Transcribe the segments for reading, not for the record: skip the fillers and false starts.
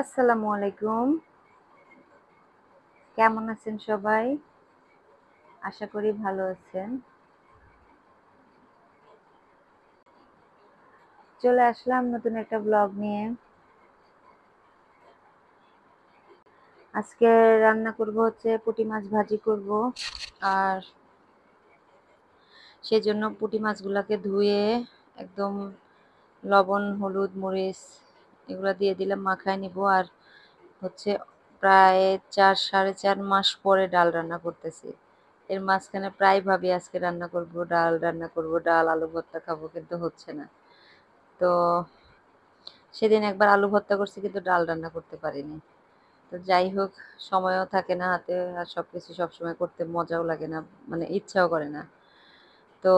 আসসালামু আলাইকুম। কেমন আছেন সবাই? আশা করি ভালো আছেন। চলে আসলাম নতুন একটা ব্লগ নিয়ে। আজকে রান্না করব হচ্ছে পুঁটি মাছ ভাজি করব। আর সেজন্য পুঁটি মাছগুলাকে ধুয়ে একদম লবণ, হলুদ, মরিচ এগুলা দিয়ে দিলাম, মাখায় নিব। আর হচ্ছে প্রায় 4 সাড়ে 4 মাস পরে ডাল রান্না করতেছি। এর মাঝখানে প্রায় ভাবি আজকে রান্না করব, ডাল রান্না করব, ডাল আলু ভর্তা খাবো, কিন্তু হচ্ছে না। তো সেদিন একবার আলু ভর্তা করছি, কিন্তু ডাল রান্না করতে পারিনি। তো যাই হোক, সময়ও থাকে না হাতে, আর সবকিছু সবসময় করতে মজাও লাগে না, মানে ইচ্ছাও করে না। তো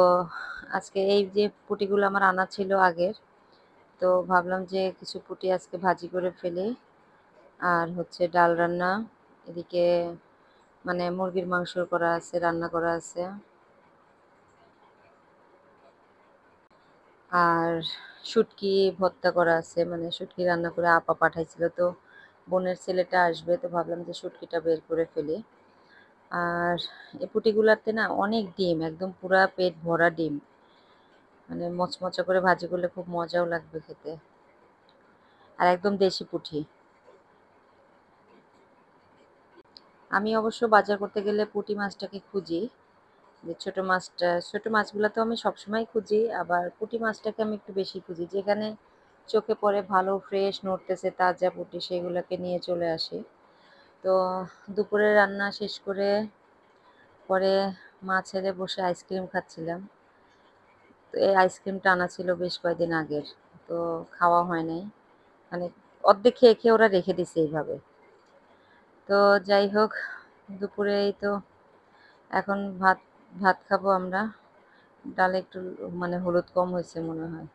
আজকে এই যে পুঁটিগুলো আমার আনা ছিল আগের, তো ভাবলাম যে কিছু পুঁটি আজকে ভাজি করে ফেলি। আর হচ্ছে ডাল রান্না, এদিকে মানে মুরগির মাংস করা আছে, রান্না করা আছে। আর শুটকি ভর্তা করা আছে, মানে শুটকি রান্না করে আপা পাঠাইছিল। তো বোনের ছেলেটা আসবে, তো ভাবলাম যে শুটকিটা বের করে ফেলি। আর এই পুঁটিগুলাতে না অনেক ডিম, একদম পুরা পেট ভরা ডিম, মানে মচমচা করে ভাজি করলে খুব মজাও লাগবে খেতে। আর একদম দেশি পুঁটি। আমি অবশ্য বাজার করতে গেলে পুঁটি মাছটাকে খুঁজি, যে ছোট মাছগুলো তো আমি সবসময় খুঁজি, আবার পুঁটি মাছটাকে আমি একটু বেশি খুঁজি। যেখানে চোখে পড়ে ভালো ফ্রেশ নড়তেছে তাজা পুঁটি, সেগুলোকে নিয়ে চলে আসি। তো দুপুরে রান্না শেষ করে পরে মা ছেলে বসে আইসক্রিম খাচ্ছিলাম। তো এই আইসক্রিমটা আনা ছিল বেশ কয়েকদিন আগের, তো খাওয়া হয় নাই, মানে অর্ধেক খেয়ে খেয়ে ওরা রেখে দিছে এইভাবে। তো যাই হোক, দুপুরে এই তো এখন ভাত ভাত খাবো আমরা। ডালে একটু মানে হলুদ কম হয়েছে মনে হয়।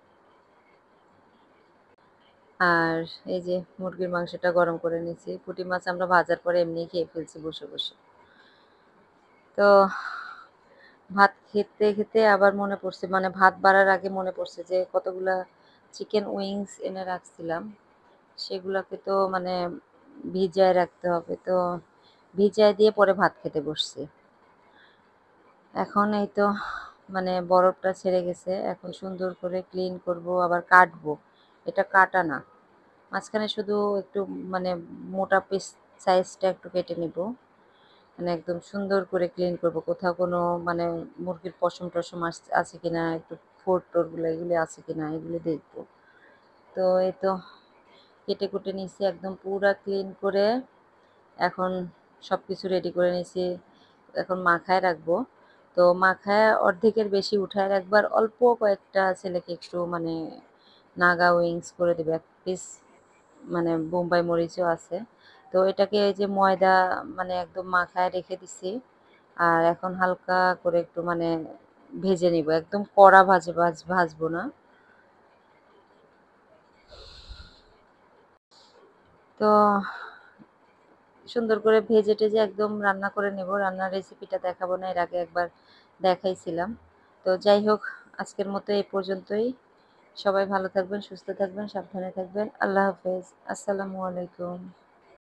আর এই যে মুরগির মাংসটা গরম করে নিয়েছি। পুঁটি মাছ আমরা ভাজার পরে এমনি খেয়ে ফেলছি বসে বসে। তো ভাত খেতে খেতে আবার মনে পড়ছে, মানে ভাত বাড়ার আগে মনে পড়ছে যে কতগুলা চিকেন উইংস এনে রাখছিলাম, সেগুলোকে তো মানে ভিজায় রাখতে হবে। তো ভিজায় দিয়ে পরে ভাত খেতে বসছি। এখন এই তো মানে বরফটা ছেড়ে গেছে, এখন সুন্দর করে ক্লিন করব, আবার কাটবো। এটা কাটা না, মাঝখানে শুধু একটু মানে মোটা পিস সাইজটা একটু কেটে নিব। মানে একদম সুন্দর করে ক্লিন করব, কোথাও কোনো মানে মুরগির পশম টশম আছে কিনা, একটু ফোর টোরগুলো এগুলি আছে কিনা এগুলি দেখবো। তো এই তো কেটে কুটে নিয়েছি একদম পুরা ক্লিন করে। এখন সব কিছু রেডি করে নিয়েছি, এখন মাখায় রাখবো। তো মাখায় অর্ধেকের বেশি উঠায় রাখবার, অল্প কয়েকটা ছেলেকে একটু মানে নাগা উইংস করে দেবে, এক পিস মানে বোম্বাই মরিচও আছে। তো এটাকে এই যে ময়দা মানে একদম মাখায় রেখে দিছি। আর এখন হালকা করে একটু মানে ভেজে নিব, একদম কড়া ভাজবো না। তো সুন্দর করে ভেজে টেজে একদম রান্না করে নেব। রান্নার রেসিপিটা দেখাবো না, এর আগে একবার দেখাইছিলাম। তো যাই হোক, আজকের মতো এই পর্যন্তই। সবাই ভালো থাকবেন, সুস্থ থাকবেন, সাবধানে থাকবেন। আল্লাহ হাফেজ। আসসালামু আলাইকুম।